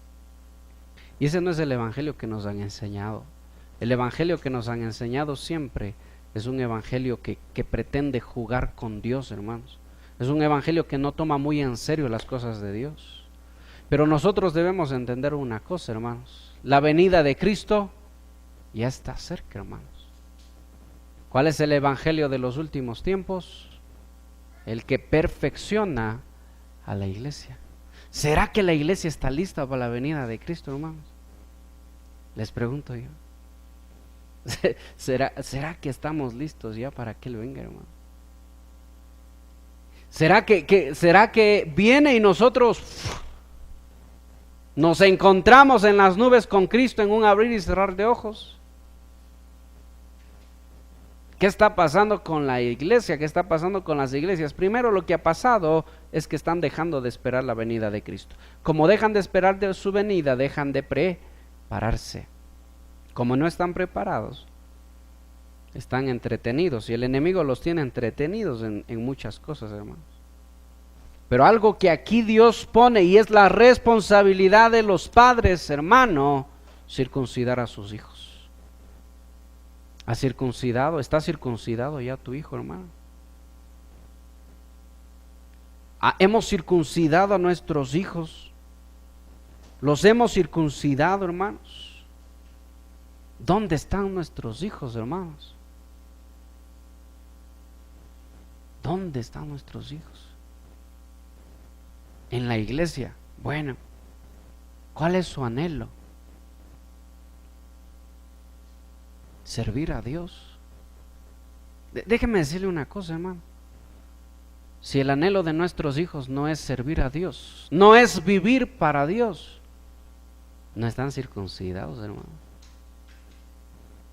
Y ese no es el evangelio que nos han enseñado. El evangelio que nos han enseñado siempre es un evangelio que pretende jugar con Dios, hermanos. Es un evangelio que no toma muy en serio las cosas de Dios. Pero nosotros debemos entender una cosa, hermanos. La venida de Cristo ya está cerca, hermanos. ¿Cuál es el evangelio de los últimos tiempos? El que perfecciona a la iglesia. ¿Será que la iglesia está lista para la venida de Cristo, hermanos? Les pregunto yo. ¿Será que estamos listos ya para que Él venga, hermano? ¿Será que viene y nosotros nos encontramos en las nubes con Cristo en un abrir y cerrar de ojos? ¿Qué está pasando con la iglesia? ¿Qué está pasando con las iglesias? Primero, lo que ha pasado es que están dejando de esperar la venida de Cristo. Como dejan de esperar de su venida, dejan de prepararse. Como no están preparados, están entretenidos, y el enemigo los tiene entretenidos en muchas cosas, hermanos. Pero algo que aquí Dios pone, y es la responsabilidad de los padres, hermano, circuncidar a sus hijos. ¿Has circuncidado? ¿Está circuncidado ya tu hijo, hermano? ¿Hemos circuncidado a nuestros hijos? ¿Los hemos circuncidado, hermanos? ¿Dónde están nuestros hijos, hermanos? ¿Dónde están nuestros hijos? En la iglesia. Bueno, ¿cuál es su anhelo? Servir a Dios. Déjeme decirle una cosa, hermano. Si el anhelo de nuestros hijos no es servir a Dios, no es vivir para Dios, no están circuncidados, hermano.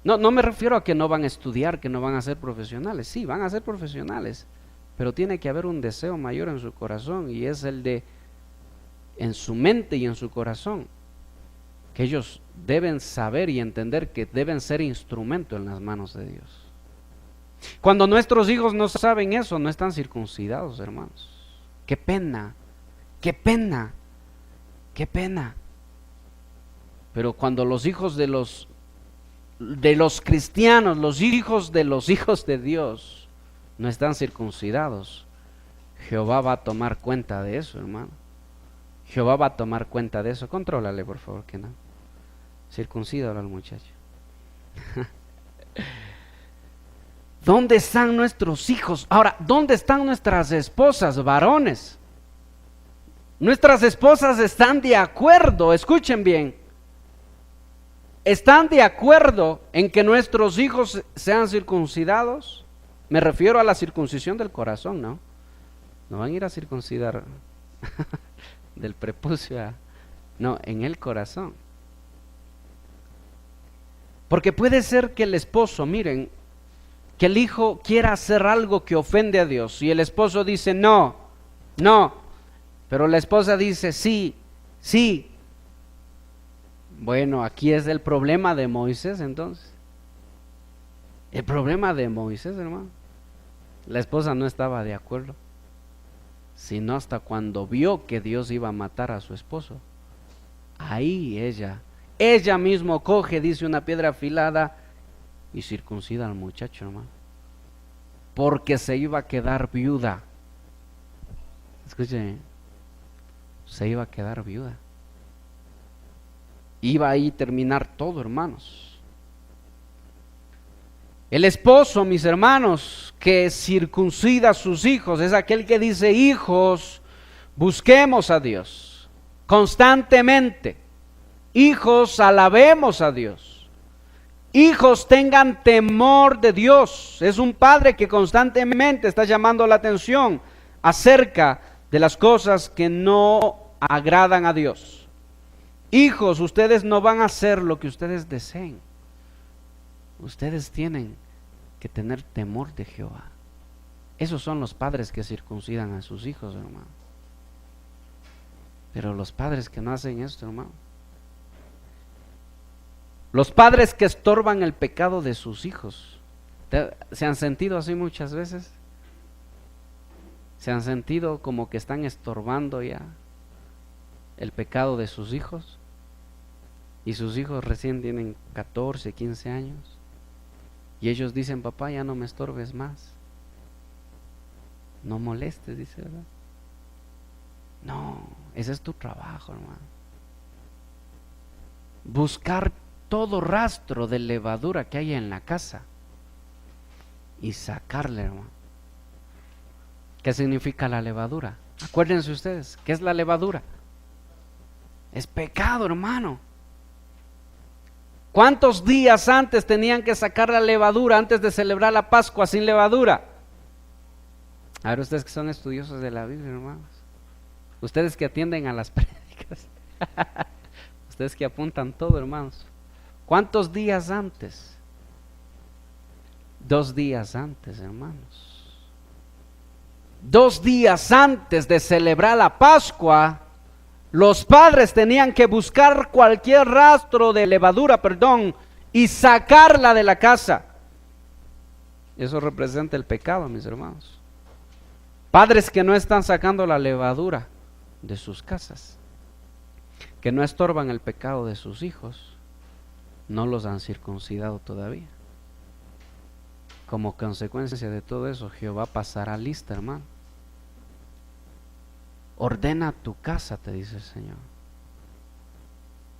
No me refiero a que no van a estudiar, que no van a ser profesionales. Sí, van a ser profesionales, pero tiene que haber un deseo mayor en su corazón, y es el de, en su mente y en su corazón, que ellos deben saber y entender que deben ser instrumento en las manos de Dios. Cuando nuestros hijos no saben eso, no están circuncidados, hermanos. Qué pena, qué pena, qué pena. Pero cuando los hijos de los cristianos, los hijos de Dios, no están circuncidados, Jehová va a tomar cuenta de eso, hermano. Jehová va a tomar cuenta de eso. Contrólale, por favor, que no. Circuncídalo al muchacho. ¿Dónde están nuestros hijos? Ahora, ¿dónde están nuestras esposas, varones? Nuestras esposas están de acuerdo, escuchen bien. ¿Están de acuerdo en que nuestros hijos sean circuncidados? Me refiero a la circuncisión del corazón, ¿no? No van a ir a circuncidar del prepucio, no, en el corazón. Porque puede ser que el esposo, miren, que el hijo quiera hacer algo que ofende a Dios, y el esposo dice no, pero la esposa dice sí. Bueno, aquí es el problema de Moisés, entonces. El problema de Moisés, hermano. La esposa no estaba de acuerdo, sino hasta cuando vio que Dios iba a matar a su esposo. Ahí ella mismo coge, dice, una piedra afilada y circuncida al muchacho, hermano, porque se iba a quedar viuda. Escuchen, se iba a quedar viuda. Iba ahí a terminar todo, hermanos. El esposo, mis hermanos, que circuncida a sus hijos es aquel que dice: hijos, busquemos a Dios constantemente. Hijos, alabemos a Dios. Hijos, tengan temor de Dios. Es un padre que constantemente está llamando la atención acerca de las cosas que no agradan a Dios. Hijos, ustedes no van a hacer lo que ustedes deseen. Ustedes tienen que tener temor de Jehová. Esos son los padres que circuncidan a sus hijos, hermano. Pero los padres que no hacen esto, hermano, los padres que estorban el pecado de sus hijos, ¿se han sentido así muchas veces? ¿Se han sentido como que están estorbando ya el pecado de sus hijos? Y sus hijos recién tienen 14, 15 años. Y ellos dicen: papá, ya no me estorbes más. No molestes, dice, ¿verdad? No, ese es tu trabajo, hermano. Buscar todo rastro de levadura que haya en la casa y sacarle, hermano. ¿Qué significa la levadura? Acuérdense ustedes, ¿qué es la levadura? Es pecado, hermano. ¿Cuántos días antes tenían que sacar la levadura antes de celebrar la Pascua sin levadura? A ver, ustedes que son estudiosos de la Biblia, hermanos, ustedes que atienden a las prédicas, ustedes que apuntan todo, hermanos, ¿cuántos días antes? 2 días antes, hermanos. 2 días antes de celebrar la Pascua, los padres tenían que buscar cualquier rastro de levadura, y sacarla de la casa. Eso representa el pecado, mis hermanos. Padres que no están sacando la levadura de sus casas, que no estorban el pecado de sus hijos, no los han circuncidado todavía. Como consecuencia de todo eso, Jehová pasará lista, hermano. Ordena tu casa, te dice el Señor.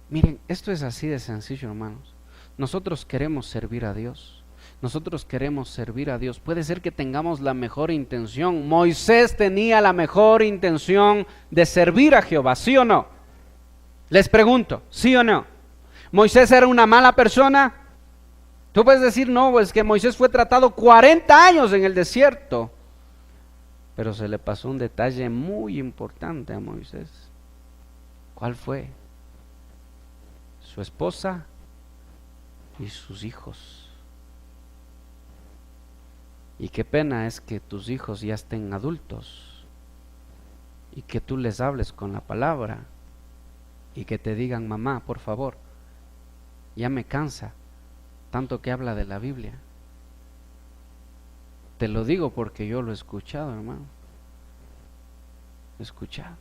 Miren, esto es así de sencillo, hermanos. Nosotros queremos servir a Dios. Nosotros queremos servir a Dios. Puede ser que tengamos la mejor intención. Moisés tenía la mejor intención de servir a Jehová, ¿sí o no? Les pregunto, ¿sí o no? ¿Moisés era una mala persona? Tú puedes decir: no, pues que Moisés fue tratado 40 años en el desierto. Pero se le pasó un detalle muy importante a Moisés. ¿Cuál fue? Su esposa y sus hijos. Y qué pena es que tus hijos ya estén adultos y que tú les hables con la palabra y que te digan: mamá, por favor, ya me cansa tanto que habla de la Biblia. Te lo digo porque yo lo he escuchado, hermano. He escuchado.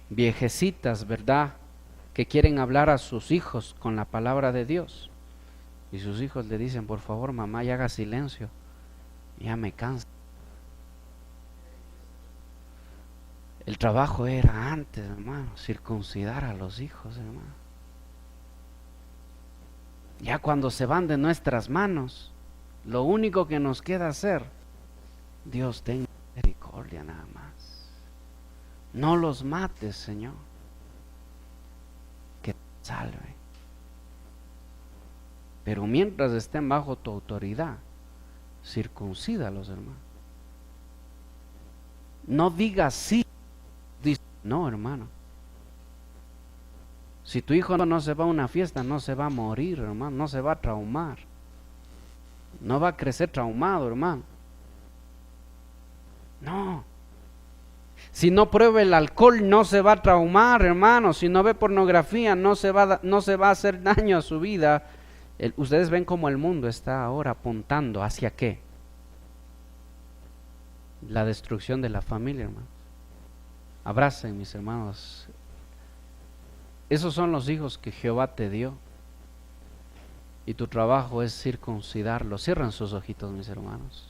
Viejecitas, ¿verdad?, que quieren hablar a sus hijos con la palabra de Dios. Y sus hijos le dicen: por favor, mamá, ya haga silencio. Ya me cansa. El trabajo era antes, hermano, circuncidar a los hijos, hermano. Ya cuando se van de nuestras manos, lo único que nos queda hacer: Dios tenga misericordia nada más. No los mates, Señor. Que te salve. Pero mientras estén bajo tu autoridad, circuncídalos, hermano. No digas sí, dice no, hermano. Si tu hijo no se va a una fiesta, no se va a morir, hermano, no se va a traumar. No va a crecer traumado, hermano. No. Si no prueba el alcohol, no se va a traumar, hermano. Si no ve pornografía, no se va a hacer daño a su vida. Ustedes ven cómo el mundo está ahora apuntando hacia qué. La destrucción de la familia, hermano. Abracen, mis hermanos. Esos son los hijos que Jehová te dio. Y tu trabajo es circuncidarlos. Cierran sus ojitos, mis hermanos.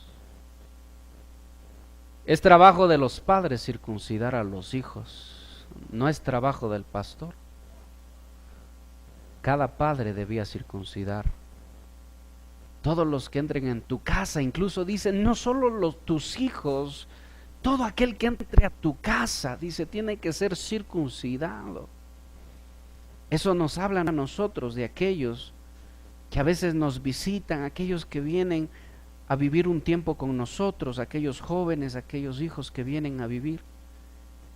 Es trabajo de los padres circuncidar a los hijos. No es trabajo del pastor. Cada padre debía circuncidar todos los que entren en tu casa, incluso dice, no solo tus hijos, todo aquel que entre a tu casa, dice, tiene que ser circuncidado. Eso nos habla a nosotros de aquellos que a veces nos visitan, aquellos que vienen a vivir un tiempo con nosotros, aquellos jóvenes, aquellos hijos que vienen a vivir.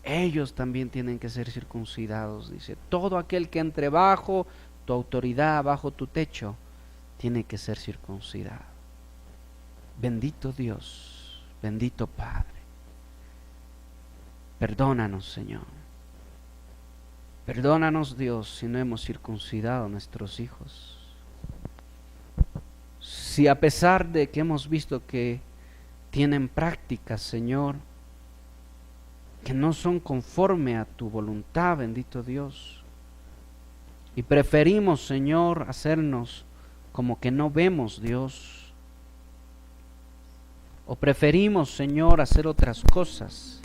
Ellos también tienen que ser circuncidados, dice. Todo aquel que entre bajo tu autoridad, bajo tu techo, tiene que ser circuncidado. Bendito Dios, bendito Padre. Perdónanos, Señor. Perdónanos, Dios, si no hemos circuncidado a nuestros hijos. Si a pesar de que hemos visto que tienen prácticas, Señor, que no son conforme a tu voluntad, bendito Dios, y preferimos, Señor, hacernos como que no vemos, Dios, o preferimos, Señor, hacer otras cosas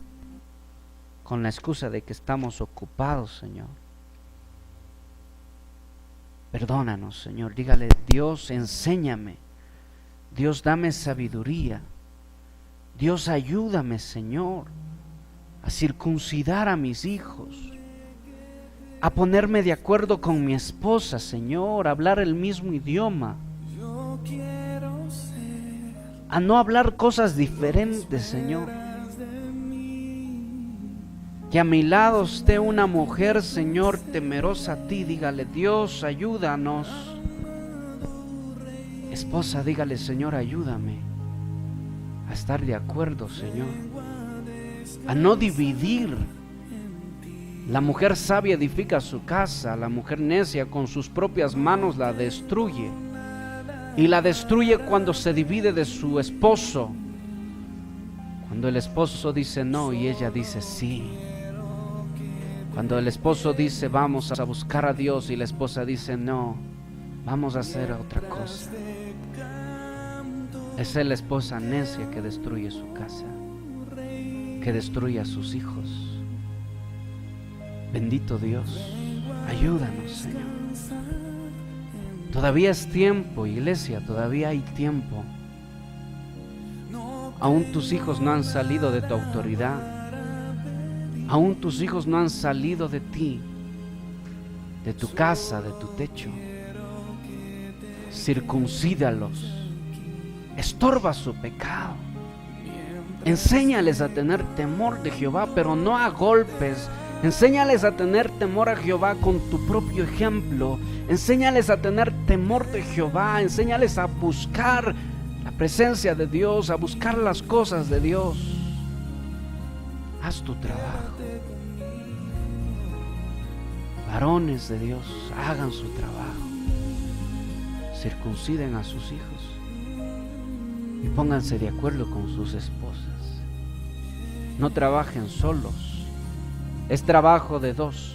con la excusa de que estamos ocupados, Señor. Perdónanos, Señor. Dígale, Dios, enséñame. Dios, dame sabiduría. Dios, ayúdame, Señor, a circuncidar a mis hijos, a ponerme de acuerdo con mi esposa, Señor, a hablar el mismo idioma, a no hablar cosas diferentes, Señor. Que a mi lado esté una mujer, Señor, temerosa a ti. Dígale, Dios, ayúdanos. Esposa, dígale, Señor, ayúdame a estar de acuerdo, Señor, a no dividir. La mujer sabia edifica su casa, la mujer necia con sus propias manos la destruye. Y la destruye cuando se divide de su esposo. Cuando el esposo dice no y ella dice sí. Cuando el esposo dice vamos a buscar a Dios y la esposa dice no, vamos a hacer otra cosa. Esa es la esposa necia que destruye su casa, que destruye a sus hijos. Bendito Dios, ayúdanos, Señor. Todavía es tiempo, iglesia, todavía hay tiempo. Aún tus hijos no han salido de tu autoridad. Aún tus hijos no han salido de ti, de tu casa, de tu techo. Circuncídalos. Estorba su pecado. Enséñales a tener temor de Jehová, pero no a golpes. Enséñales a tener temor a Jehová con tu propio ejemplo. Enséñales a tener temor de Jehová. Enséñales a buscar la presencia de Dios, a buscar las cosas de Dios. Haz tu trabajo. Varones de Dios, hagan su trabajo. Circunciden a sus hijos y pónganse de acuerdo con sus esposas. No trabajen solos. Es trabajo de dos.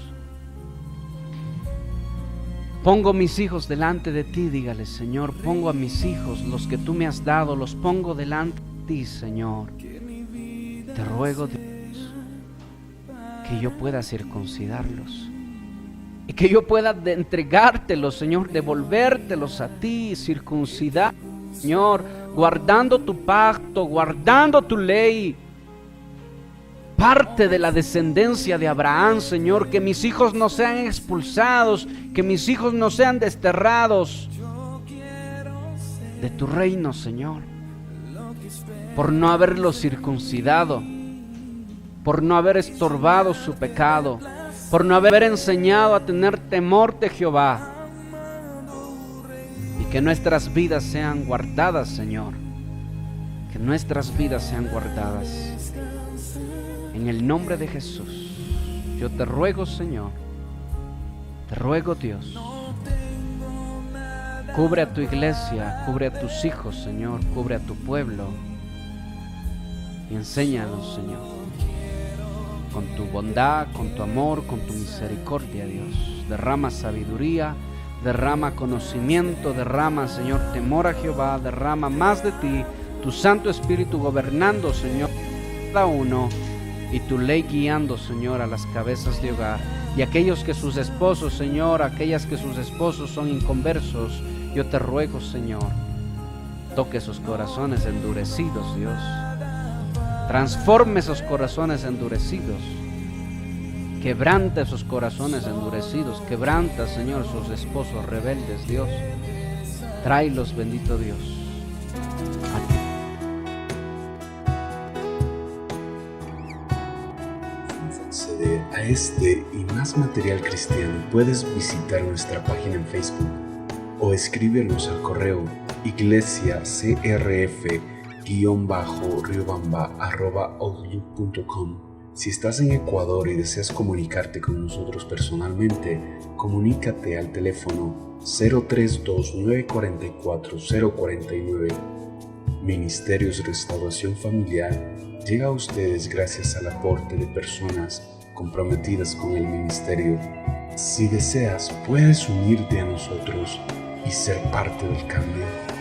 Pongo mis hijos delante de ti, dígale, Señor, pongo a mis hijos, los que tú me has dado, los pongo delante de ti, Señor. Te ruego, Dios, que yo pueda circuncidarlos y que yo pueda entregártelos, Señor, devolvértelos a ti, circuncidar, Señor, guardando tu pacto, guardando tu ley. Parte de la descendencia de Abraham, Señor, que mis hijos no sean expulsados, que mis hijos no sean desterrados de tu reino, Señor, por no haberlos circuncidado, por no haber estorbado su pecado, por no haber enseñado a tener temor de Jehová. Y que nuestras vidas sean guardadas, Señor, que nuestras vidas sean guardadas. En el nombre de Jesús, yo te ruego, Señor, te ruego, Dios, cubre a tu iglesia, cubre a tus hijos, Señor, cubre a tu pueblo y enséñanos, Señor, con tu bondad, con tu amor, con tu misericordia, Dios. Derrama sabiduría, derrama conocimiento, derrama, Señor, temor a Jehová, derrama más de ti, tu Santo Espíritu gobernando, Señor, cada uno, y tu ley guiando, Señor, a las cabezas de hogar. Y aquellos que sus esposos, Señor, aquellas que sus esposos son inconversos, yo te ruego, Señor, toque esos corazones endurecidos, Dios. Transforme esos corazones endurecidos. Quebranta esos corazones endurecidos. Quebranta, Señor, sus esposos rebeldes, Dios. Tráelos, bendito Dios. Para acceder a este y más material cristiano, puedes visitar nuestra página en Facebook o escríbenos al correo iglesiacrf-riobamba@outlook.com. Si estás en Ecuador y deseas comunicarte con nosotros personalmente, comunícate al teléfono 032-944-049. Ministerios Restauración Familiar llega a ustedes gracias al aporte de personas comprometidas con el ministerio. Si deseas, puedes unirte a nosotros y ser parte del cambio.